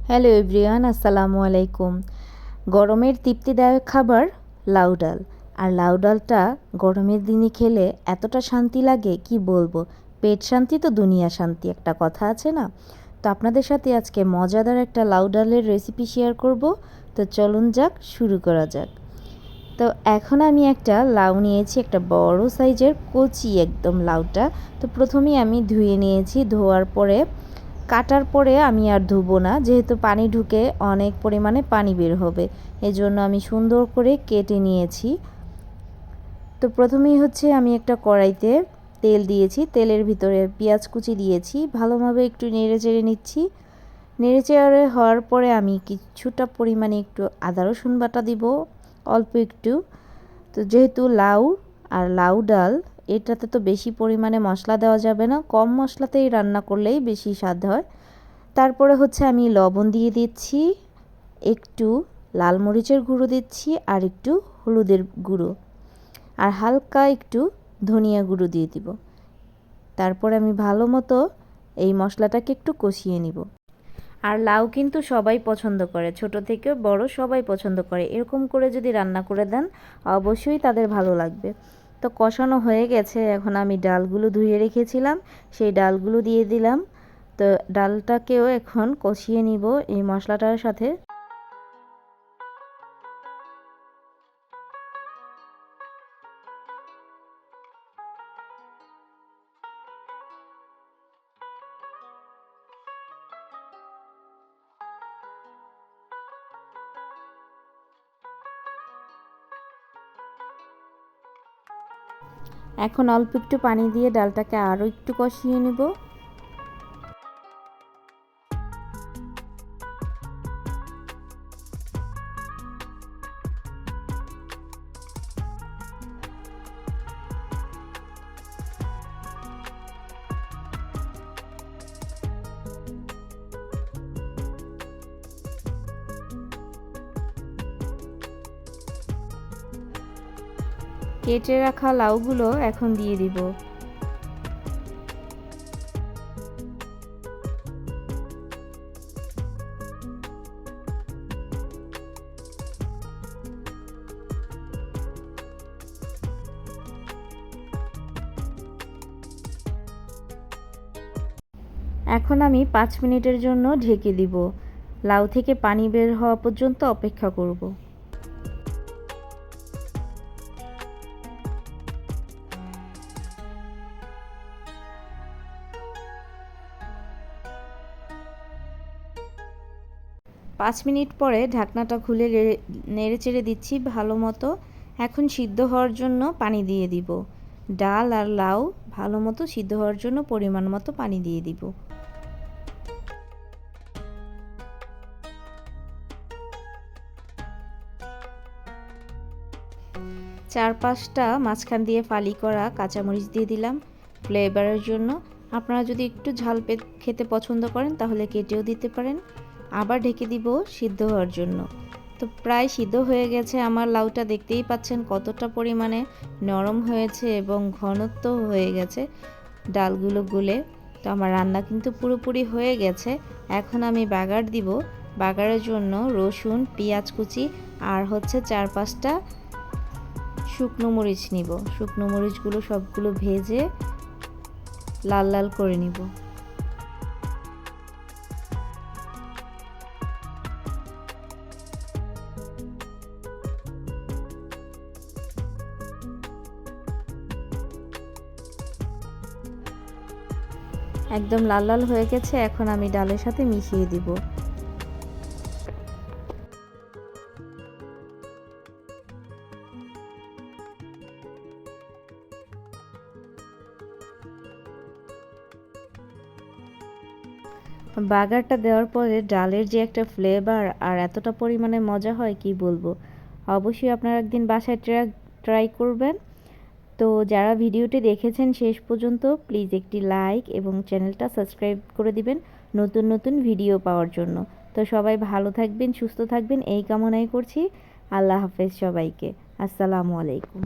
Hello everyone, আসসালামু আলাইকুম। গরমের তৃপ্তিদায়ক খাবার লাউ ডাল। আর লাউ ডালটা গরমের দিনে খেলে এতটা শান্তি লাগে কি বলবো। পেট শান্তি তো দুনিয়া শান্তি, একটা কথা আছে না। তো আপনাদের সাথে আজকে মজাদার একটা লাউ ডালের রেসিপি শেয়ার করব। তো চলুন যাক, শুরু করা যাক। তো এখন আমি একটা লাউ নিয়েছি, একটা বড় সাইজের কচি একদম লাউটা। তো প্রথমেই আমি ধুয়ে নিয়েছি। ধোয়ার পরে কাটার পরে আমি আর ধুবো না, যেহেতু পানি ঢুকে অনেক পরিমাণে পানি বের হবে, এজন্য আমি সুন্দর করে কেটে নিয়েছি। তো প্রথমেই আমি একটা কড়াইতে তেল দিয়েছি, তেলের ভিতরে পেঁয়াজ কুচি দিয়েছি, ভালোভাবে একটু নেড়ে চেড়ে নিচ্ছি। নেড়ে চেড়ে হওয়ার পরে আমি কিছুটা পরিমাণে একটু আদা রসুন বাটা দিব, অল্প একটু। তো যেহেতু লাউ আর লাউ ডাল, এটাতে তো বেশি পরিমাণে মশলা দেওয়া যাবে না, কম মশলাতেই রান্না করলেই বেশি স্বাদ হয়। তারপরে আমি লবণ দিয়ে দিচ্ছি, একটু লাল মরিচের গুঁড়ো দিচ্ছি, আর একটু হলুদের গুঁড়ো, আর হালকা একটু ধনিয়া গুঁড়ো দিয়ে দিব। তারপরে আমি ভালো মতো এই মশলাটাকে একটু কষিয়ে নিব। আর লাউ কিন্তু সবাই পছন্দ করে, ছোট থেকে বড় সবাই পছন্দ করে। এরকম করে যদি রান্না করে দেন অবশ্যই তাদের ভালো লাগবে। তো কষানো হয়ে গেছে, এখন আমি ডালগুলো ধুয়ে রেখেছিলাম সেই ডালগুলো দিয়ে দিলাম। তো ডালটাকেও এখন কষিয়ে নিব এই মশলাটার সাথে। এখন অল্প একটু পানি দিয়ে ডালটাকে আরও একটু কষিয়ে নিব। কেটে রাখা লাউগুলো এখন দিয়ে দিব। এখন আমি 5 মিনিটের জন্য ঢেকে দিব। লাউ থেকে পানি বের হওয়া পর্যন্ত অপেক্ষা করব। পাঁচ মিনিট পরে ঢাকনাটা খুলে নেড়ে চেড়ে দিচ্ছি ভালো মতো। এখন সিদ্ধ হওয়ার জন্য পানি দিয়ে দিব। ডাল আর লাউ ভালো মতো সিদ্ধ হওয়ার জন্য পরিমাণ মতো পানি দিয়ে দিব। চার পাঁচটা মাঝখান দিয়ে ফালি করা কাঁচামরিচ দিয়ে দিলাম ফ্লেভারের জন্য। আপনারা যদি একটু ঝাল খেতে পছন্দ করেন তাহলে কেটেও দিতে পারেন। আবার ঢেকে দিব সিদ্ধ হওয়ার জন্য। তো প্রায় সিদ্ধ হয়ে গেছে আমার লাউটা, দেখতেই পাচ্ছেন কতটা পরিমাণে নরম হয়েছে এবং ঘনত্ব হয়ে গেছে ডালগুলো গুলে। তো আমার রান্না কিন্তু পুরোপুরি হয়ে গেছে। এখন আমি বাগার দিব। বাগারের জন্য রসুন, পেঁয়াজ কুচি আর 4-5টা শুকনো মরিচ নিব। শুকনো মরিচগুলো সবগুলো ভেজে লাল লাল করে নিব। একদম লাল লাল হয়ে গেছে, এখন আমি ডালের সাথে মিশিয়ে দিব। বাগারটা দেওয়ার পরে ডালের যে একটা ফ্লেভার আর এতটা পরিমাণে মজা হয় কি বলবো। অবশ্যই আপনারা একদিন বাসায় ট্রাই করবেন। তো যারা ভিডিওটি দেখেছেন শেষ পর্যন্ত প্লিজ একটি লাইক এবং চ্যানেলটা সাবস্ক্রাইব করে দিবেন নতুন নতুন ভিডিও পাওয়ার জন্য। তো সবাই ভালো থাকবেন, সুস্থ থাকবেন এই কামনাই করছি। আল্লাহ হাফেজ সবাইকে। আসসালামু আলাইকুম।